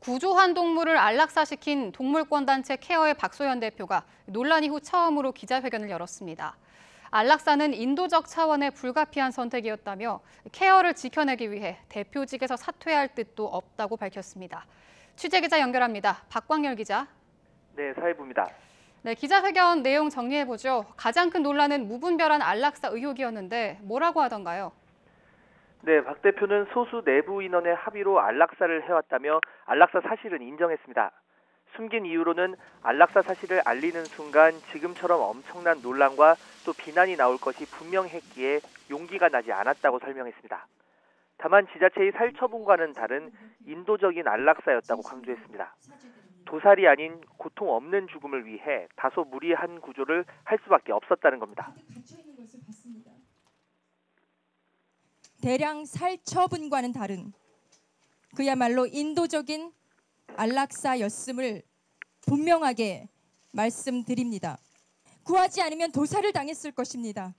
구조한 동물을 안락사시킨 동물권단체 케어의 박소연 대표가 논란 이후 처음으로 기자회견을 열었습니다. 안락사는 인도적 차원의 불가피한 선택이었다며 케어를 지켜내기 위해 대표직에서 사퇴할 뜻도 없다고 밝혔습니다. 취재기자 연결합니다. 박광열 기자. 네, 사회부입니다. 네, 기자회견 내용 정리해보죠. 가장 큰 논란은 무분별한 안락사 의혹이었는데 뭐라고 하던가요? 네, 박 대표는 소수 내부 인원의 합의로 안락사를 해왔다며 안락사 사실은 인정했습니다. 숨긴 이유로는 안락사 사실을 알리는 순간 지금처럼 엄청난 논란과 또 비난이 나올 것이 분명했기에 용기가 나지 않았다고 설명했습니다. 다만 지자체의 살처분과는 다른 인도적인 안락사였다고 강조했습니다. 도살이 아닌 고통 없는 죽음을 위해 다소 무리한 구조를 할 수밖에 없었다는 겁니다. 대량 살처분과는 다른 그야말로 인도적인 안락사였음을 분명하게 말씀드립니다. 구하지 않으면 도살을 당했을 것입니다.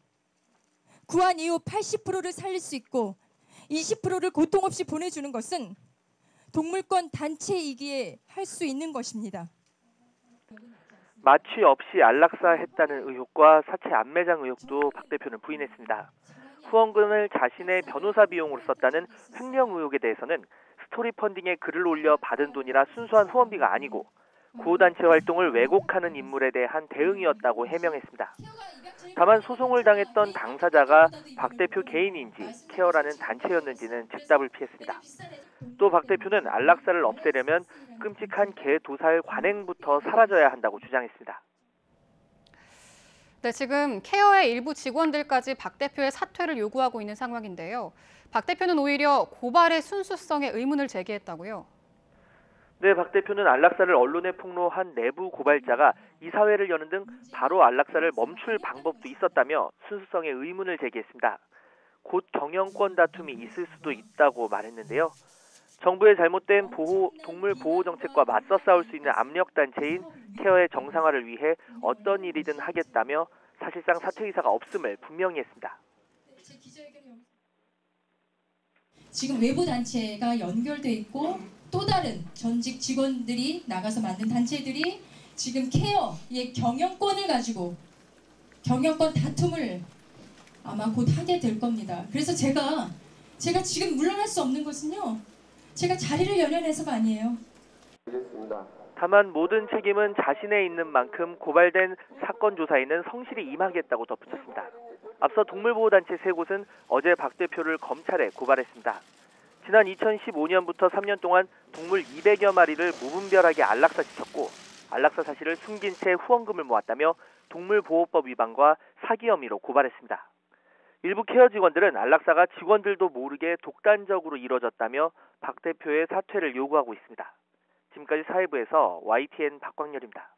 구한 이후 80%를 살릴 수 있고 20%를 고통 없이 보내주는 것은 동물권 단체이기에 할 수 있는 것입니다. 마취 없이 안락사했다는 의혹과 사체 안매장 의혹도 박 대표는 부인했습니다. 후원금을 자신의 변호사 비용으로 썼다는 횡령 의혹에 대해서는 스토리 펀딩에 글을 올려 받은 돈이라 순수한 후원비가 아니고 구호단체 활동을 왜곡하는 인물에 대한 대응이었다고 해명했습니다. 다만 소송을 당했던 당사자가 박 대표 개인인지 케어라는 단체였는지는 즉답을 피했습니다. 또 박 대표는 안락사를 없애려면 끔찍한 개 도살 관행부터 사라져야 한다고 주장했습니다. 네, 지금 케어의 일부 직원들까지 박 대표의 사퇴를 요구하고 있는 상황인데요. 박 대표는 오히려 고발의 순수성에 의문을 제기했다고요? 네, 박 대표는 안락사를 언론에 폭로한 내부 고발자가 이사회를 여는 등 바로 안락사를 멈출 방법도 있었다며 순수성에 의문을 제기했습니다. 곧 경영권 다툼이 있을 수도 있다고 말했는데요. 정부의 잘못된 동물 보호 정책과 맞서 싸울 수 있는 압력 단체인 케어의 정상화를 위해 어떤 일이든 하겠다며 사실상 사퇴 의사가 없음을 분명히 했습니다. 지금 외부 단체가 연결돼 있고 또 다른 전직 직원들이 나가서 만든 단체들이 지금 케어의 경영권을 가지고 경영권 다툼을 아마 곧 하게 될 겁니다. 그래서 제가 지금 물러날 수 없는 것은요. 제가 자리를 연연해서가 아니에요. 다만 모든 책임은 자신에 있는 만큼 고발된 사건 조사에는 성실히 임하겠다고 덧붙였습니다. 앞서 동물보호단체 3곳은 어제 박 대표를 검찰에 고발했습니다. 지난 2015년부터 3년 동안 동물 200여 마리를 무분별하게 안락사시켰고 안락사 사실을 숨긴 채 후원금을 모았다며 동물보호법 위반과 사기 혐의로 고발했습니다. 일부 케어 직원들은 안락사가 직원들도 모르게 독단적으로 이뤄졌다며 박 대표의 사퇴를 요구하고 있습니다. 지금까지 사회부에서 YTN 박광열입니다.